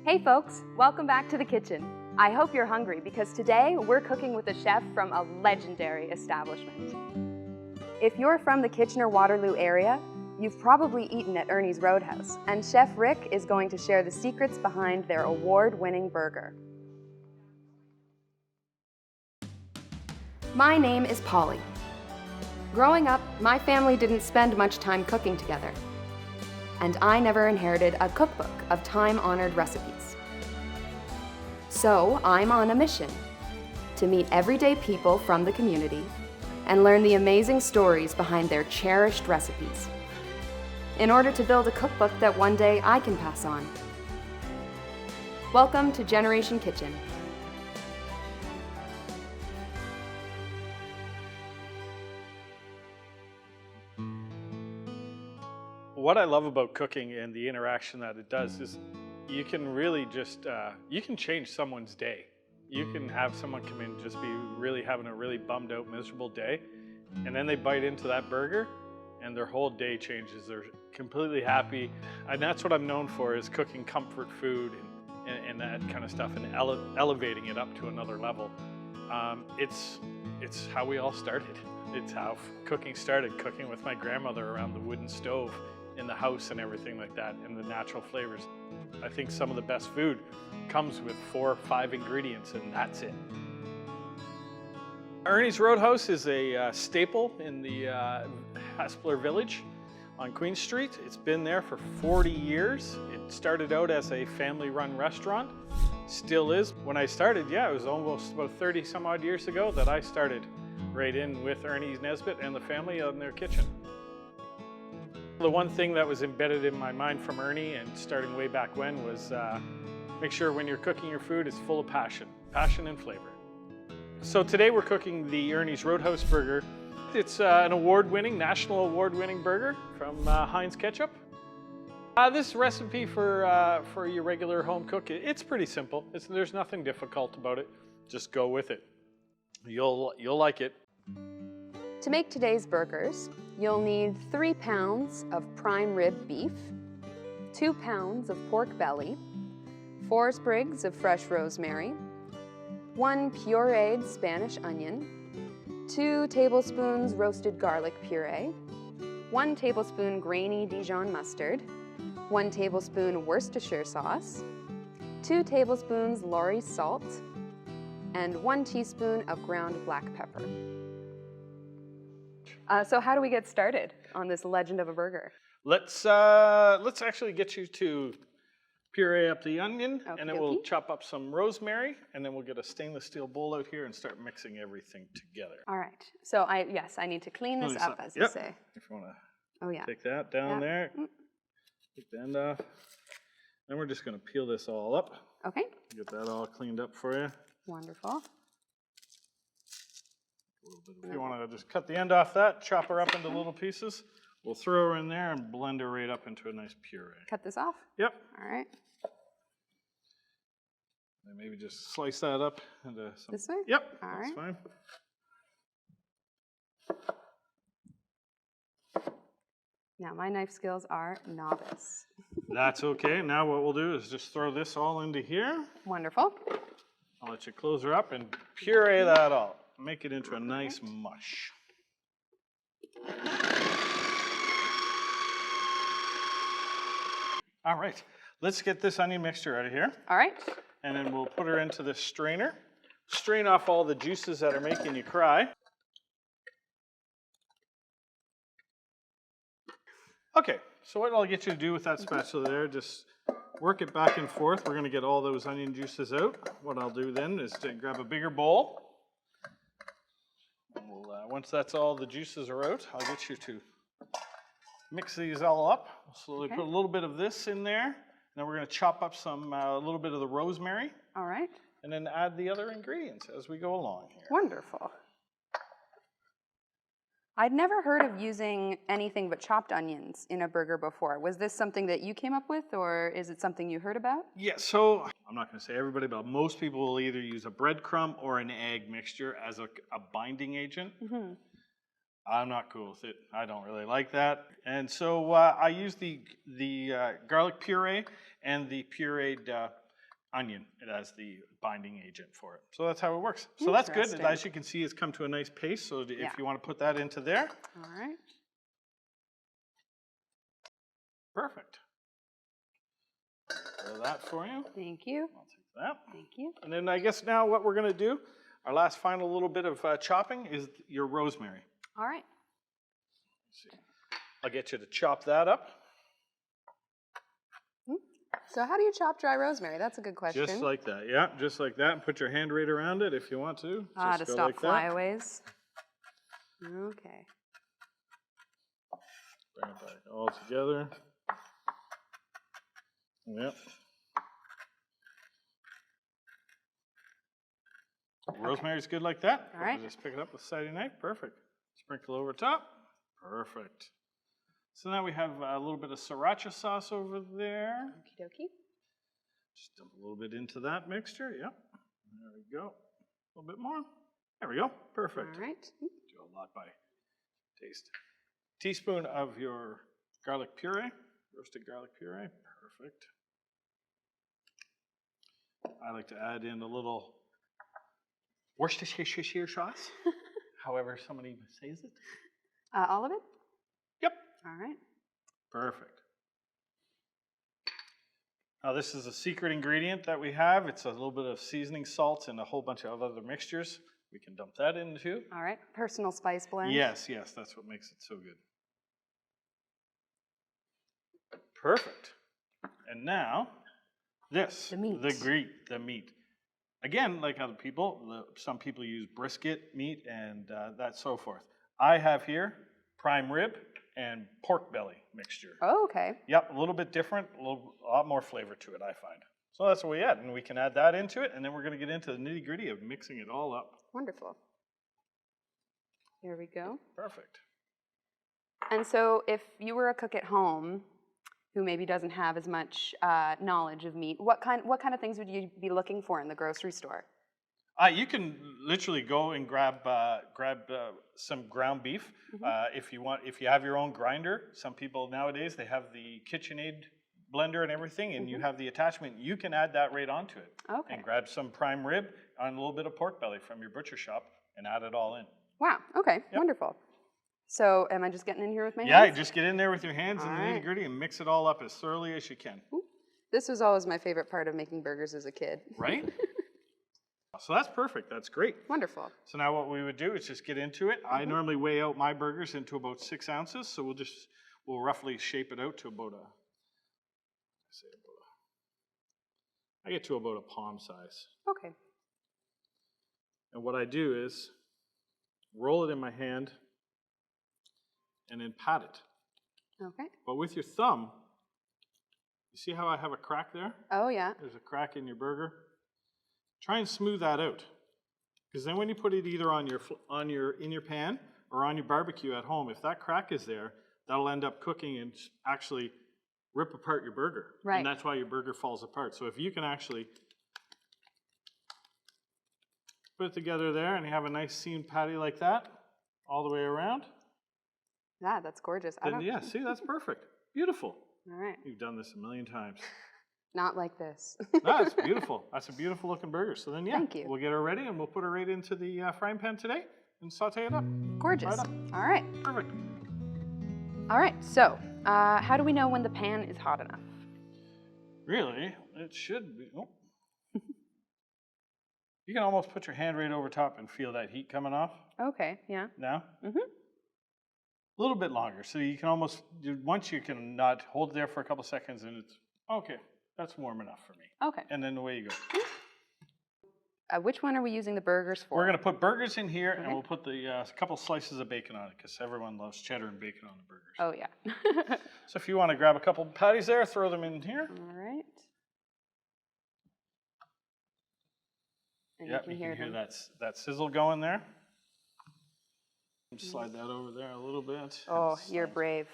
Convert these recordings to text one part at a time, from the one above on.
Hey folks, welcome back to the kitchen. I hope you're hungry because today we're cooking with a chef from a legendary establishment. If you're from the Kitchener-Waterloo area, you've probably eaten at Ernie's Roadhouse, and Chef Rick is going to share the secrets behind their award-winning burger. My name is Polly. Growing up, my family didn't spend much time cooking together, and I never inherited a cookbook of time-honored recipes. So I'm on a mission to meet everyday people from the community and learn the amazing stories behind their cherished recipes in order to build a cookbook that one day I can pass on. Welcome to Generation Kitchen. What I love about cooking and the interaction that it does is you can really just, you can change someone's day. You can have someone come in just be really having a really bummed out, miserable day, and then they bite into that burger and their whole day changes. They're completely happy. And that's what I'm known for, is cooking comfort food and that kind of stuff and elevating it up to another level. It's how we all started. It's how cooking started, cooking with my grandmother around the wooden stove in the house and everything like that, and the natural flavors. I think some of the best food comes with 4 or 5 ingredients, and that's it. Ernie's Roadhouse is a staple in the Haspler Village on Queen Street. It's been there for 40 years. It started out as a family-run restaurant, still is. When I started, yeah, it was almost about 30 some odd years ago that I started right in with Ernie Nesbitt and the family in their kitchen. The one thing that was embedded in my mind from Ernie, and starting way back when, was make sure when you're cooking your food it's full of passion and flavor. So today we're cooking the Ernie's Roadhouse burger. It's an award-winning, national award-winning burger from Heinz ketchup. This recipe for your regular home cook, it's pretty simple. There's nothing difficult about it. Just go with it. You'll like it. To make today's burgers, you'll need 3 pounds of prime rib beef, 2 pounds of pork belly, 4 sprigs of fresh rosemary, 1 pureed Spanish onion, 2 tablespoons roasted garlic puree, 1 tablespoon grainy Dijon mustard, 1 tablespoon Worcestershire sauce, 2 tablespoons Lawry's salt, and 1 teaspoon of ground black pepper. So how do we get started on this legend of a burger? Let's actually get you to puree up the onion, and then we'll chop up some rosemary, and then we'll get a stainless steel bowl out here and start mixing everything together. All right. So I need to clean this up, as you say. If you want to take that down there, take the end off. Then we're just going to peel this all up. Okay. Get that all cleaned up for you. Wonderful. If you want to just cut the end off that, chop her up into little pieces, we'll throw her in there and blend her right up into a nice puree. Cut this off? Yep. All right. And maybe just slice that up into some... This way? Yep. All that's right. fine. Now, my knife skills are novice. That's okay. Now what we'll do is just throw this all into here. Wonderful. I'll let you close her up and puree that all. Make it into a nice mush. All right, let's get this onion mixture out of here. All right. And then we'll put her into this strainer. Strain off all the juices that are making you cry. Okay, so what I'll get you to do with that spatula there, just work it back and forth. We're going to get all those onion juices out. What I'll do then is to grab a bigger bowl. Once that's all the juices are out, I'll get you to mix these all up. So put a little bit of this in there. Then we're going to chop up a little bit of the rosemary. All right. And then add the other ingredients as we go along here. Wonderful. I'd never heard of using anything but chopped onions in a burger before. Was this something that you came up with, or is it something you heard about? Yeah, so I'm not going to say everybody, but most people will either use a breadcrumb or an egg mixture as a binding agent. Mm-hmm. I'm not cool with it. I don't really like that. And so I use the garlic puree and the pureed onion as the binding agent for it. So that's how it works. So that's good. As you can see, it's come to a nice paste. So if you want to put that into there. All right. Perfect. So that for you. Thank you. I'll take that. Thank you. And then I guess now what we're going to do, our last final little bit of chopping is your rosemary. All right. Let's see. I'll get you to chop that up. So how do you chop dry rosemary? That's a good question. Just like that, yeah, just like that. And put your hand right around it if you want to. To Just stop like flyaways. Okay. Bring it back all together. Yep. Rosemary's good like that. All right. Just pick it up with a sidey knife. Perfect. Sprinkle over top. Perfect. So now we have a little bit of sriracha sauce over there. Okie dokie. Just dump a little bit into that mixture. Yep. There we go. A little bit more. There we go. Perfect. All right. Do a lot by taste. Teaspoon of your garlic puree, roasted garlic puree. Perfect. I like to add in a little Worcestershire sauce, however somebody says it. All of it? Yep. All right. Perfect. Now this is a secret ingredient that we have. It's a little bit of seasoning salt and a whole bunch of other mixtures. We can dump that in too. All right. Personal spice blend. Yes, that's what makes it so good. Perfect. And now this, the meat. The meat. Again, like other people, some people use brisket meat and that so forth. I have here prime rib and pork belly mixture. Oh, okay. Yep, a little bit different, a lot more flavor to it, I find. So that's what we add, and we can add that into it, and then we're going to get into the nitty-gritty of mixing it all up. Wonderful. Here we go. Perfect. And so if you were a cook at home who maybe doesn't have as much knowledge of meat, what kind of things would you be looking for in the grocery store? You can literally go and grab some ground beef. Mm-hmm. If you have your own grinder. Some people nowadays, they have the KitchenAid blender and everything, and you have the attachment. You can add that right onto it. Okay. And grab some prime rib and a little bit of pork belly from your butcher shop and add it all in. Wow. Okay. Yep. Wonderful. So am I just getting in here with my hands? Yeah, just get in there with your hands All in the right. nitty-gritty and mix it all up as thoroughly as you can. This was always my favorite part of making burgers as a kid. Right? So that's perfect. That's great. Wonderful. So now what we would do is just get into it. I normally weigh out my burgers into about 6 ounces, so we'll roughly shape it out to I get to about a palm size. Okay. And what I do is roll it in my hand and then pat it. Okay. But with your thumb, you see how I have a crack there? Oh, yeah. There's a crack in your burger. Try and smooth that out, because then when you put it either in your pan or on your barbecue at home, if that crack is there, that'll end up cooking and actually rip apart your burger. Right. And that's why your burger falls apart. So if you can actually put it together there and you have a nice seamed patty like that all the way around. Yeah, that's gorgeous. Yeah, see, that's perfect. Beautiful. All right. You've done this a million times. Not like this. No, it's beautiful. That's a beautiful looking burger. So then, yeah, Thank you. We'll get her ready and we'll put her right into the frying pan today and saute it up. Gorgeous. Right up. All right. Perfect. All right. So, how do we know when the pan is hot enough? Really, it should be. Oh. You can almost put your hand right over top and feel that heat coming off. Okay. Yeah. Now? Mm-hmm. A little bit longer. So you can almost, once you can not hold it there for a couple seconds and it's, okay, that's warm enough for me. Okay. And then away you go. Which one are we using the burgers for? We're going to put burgers in here, and we'll put the couple slices of bacon on it, because everyone loves cheddar and bacon on the burgers. Oh, yeah. So if you want to grab a couple patties there, throw them in here. All right. And Yep, you can hear that sizzle going there. Slide that over there a little bit. Oh, you're brave.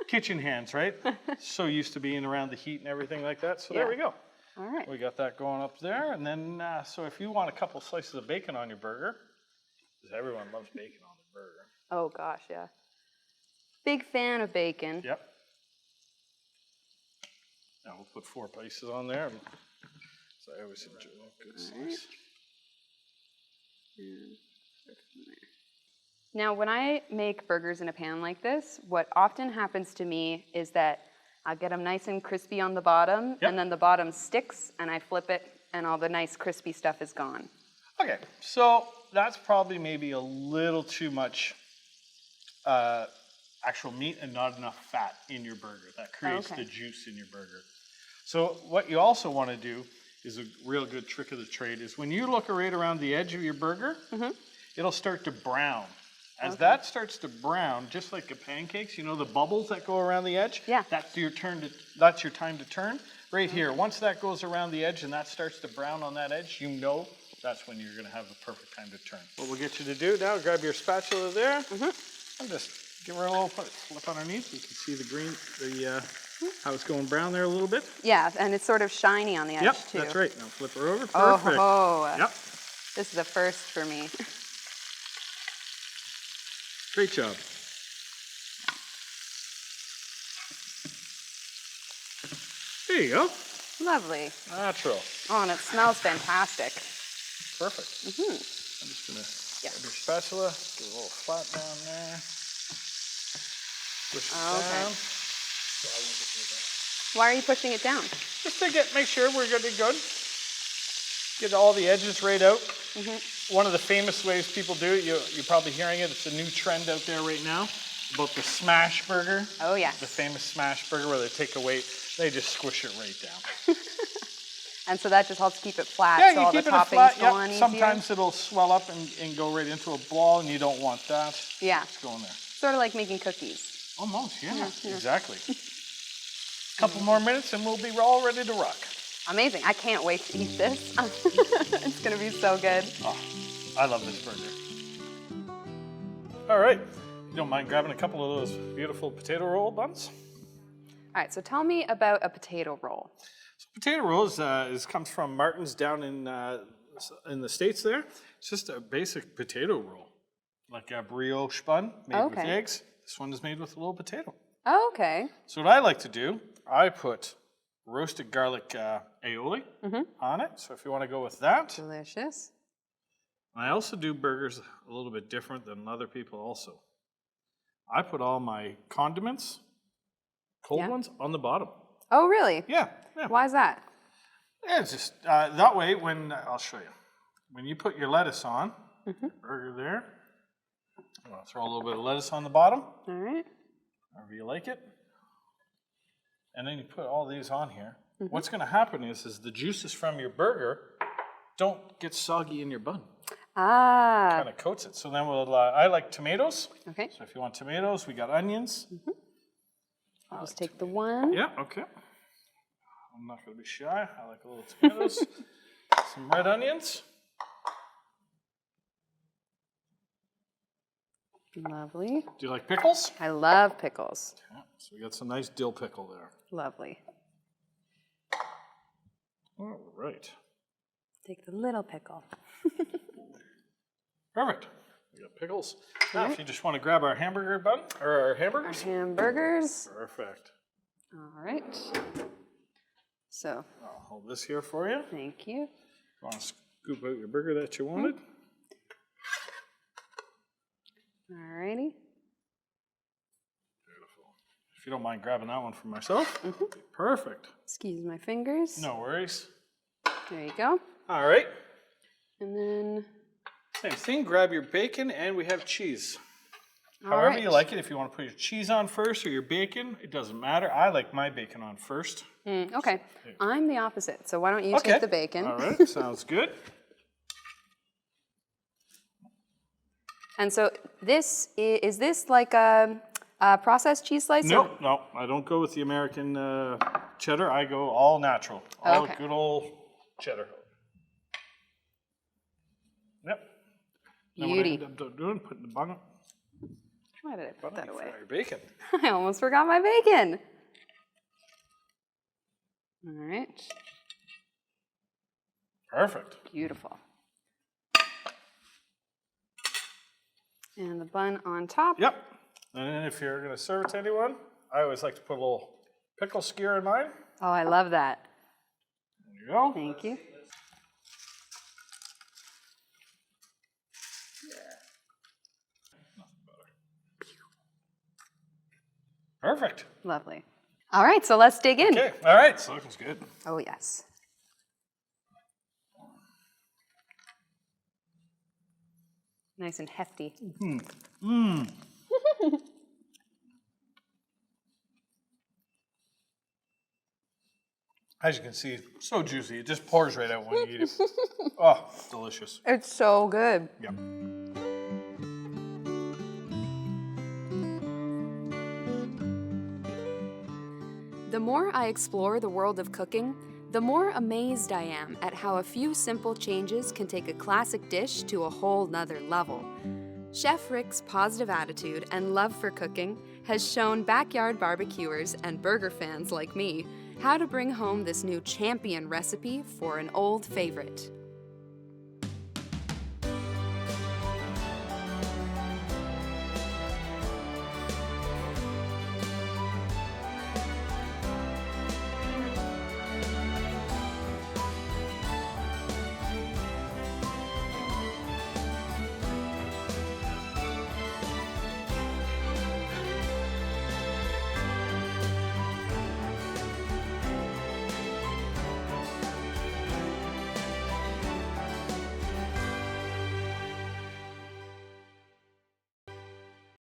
Kitchen hands, right? So used to being around the heat and everything like that. So Yeah. there we go. All right. We got that going up there. And then, so if you want a couple slices of bacon on your burger, because everyone loves bacon on their burger. Oh, gosh, yeah. Big fan of bacon. Yep. Now we'll put 4 pieces on there. So I always enjoy a good All right. slice. Now, when I make burgers in a pan like this, what often happens to me is that I'll get them nice and crispy on the bottom, and then the bottom sticks, and I flip it, and all the nice crispy stuff is gone. Okay, so that's probably maybe a little too much actual meat and not enough fat in your burger. That creates the juice in your burger. So what you also want to do is a real good trick of the trade is when you look right around the edge of your burger, it'll start to brown. As that starts to brown, just like the pancakes, you know the bubbles that go around the edge? Yeah. That's your time to turn. Right here, once that goes around the edge and that starts to brown on that edge, you know that's when you're going to have the perfect time to turn. What we'll get you to do now, grab your spatula there, and just give her a little flip underneath. You can see the green, how it's going brown there a little bit. Yeah, and it's sort of shiny on the edge too. Yep, that's right. Now flip her over. Perfect. Oh, yep. This is a first for me. Great job. There you go. Lovely. Natural. Oh, and it smells fantastic. Perfect. I'm just going to grab your spatula, get a little flat down there. Push it down. Why are you pushing it down? Just to make sure we're good to good. Get all the edges right out. One of the famous ways people do it, you're probably hearing it, it's a new trend out there right now, about the smash burger. Oh, yeah. The famous smash burger where they take away, they just squish it right down. And so that just helps keep it flat, Yeah, so you all keep the it toppings flat. go on easier? Sometimes it'll swell up and go right into a ball, and you don't want that. Yeah. It's going there. Sort of like making cookies. Almost, yeah. Exactly. Couple more minutes and we'll be all ready to rock. Amazing. I can't wait to eat this. It's going to be so good. Oh, I love this burger. All right. You don't mind grabbing a couple of those beautiful potato roll buns? All right, so tell me about a potato roll. So potato rolls comes from Martin's down in the States there. It's just a basic potato roll, like a brioche bun made with eggs. This one is made with a little potato. Oh, okay. So what I like to do, I put roasted garlic aioli on it. So if you want to go with that. Delicious. I also do burgers a little bit different than other people also. I put all my condiments, cold ones, on the bottom. Oh, really? Yeah. Why is that? Yeah, it's just that way I'll show you. When you put your lettuce on, burger there, I'm going to throw a little bit of lettuce on the bottom. All right. However you like it. And then you put all these on here. What's going to happen is the juices from your burger don't get soggy in your bun. Ah. Kind of coats it. So then I like tomatoes. Okay. So if you want tomatoes, we got onions. I'll just take the one. Yeah, okay. I'm not going to be shy. I like a little tomatoes. Some red onions. Lovely. Do you like pickles? I love pickles. Yeah, so we got some nice dill pickle there. Lovely. All right. Take the little pickle. Perfect. We got pickles. Now, if you just want to grab our hamburger bun, or our hamburgers. Hamburgers. Perfect. All right. So. I'll hold this here for you. Thank you. You want to scoop out your burger that you wanted? All righty. Beautiful. If you don't mind grabbing that one for myself. Perfect. Excuse my fingers. No worries. There you go. All right. And then. Same thing, grab your bacon and we have cheese. All However right. you like it, if you want to put your cheese on first or your bacon, it doesn't matter. I like my bacon on first. Okay, I'm the opposite, so why don't you take the bacon? All right, sounds good. And so this, is this like a processed cheese slice? No, I don't go with the American cheddar. I go all natural, all good old cheddar. Yep. Beauty. Then what I end up doing, putting the bun. Why did I put that away? Your bacon. I almost forgot my bacon. All right. Perfect. Beautiful. And the bun on top. Yep. And then if you're going to serve it to anyone, I always like to put a little pickle skewer in mine. Oh, I love that. There you go. Thank you. Perfect. Lovely. All right, so let's dig in. Okay, all right. So looks good. Oh, yes. Nice and hefty. As you can see, so juicy. It just pours right out when you eat it. Oh, delicious. It's so good. Yep. The more I explore the world of cooking, the more amazed I am at how a few simple changes can take a classic dish to a whole nother level. Chef Rick's positive attitude and love for cooking has shown backyard barbecuers and burger fans like me how to bring home this new champion recipe for an old favorite.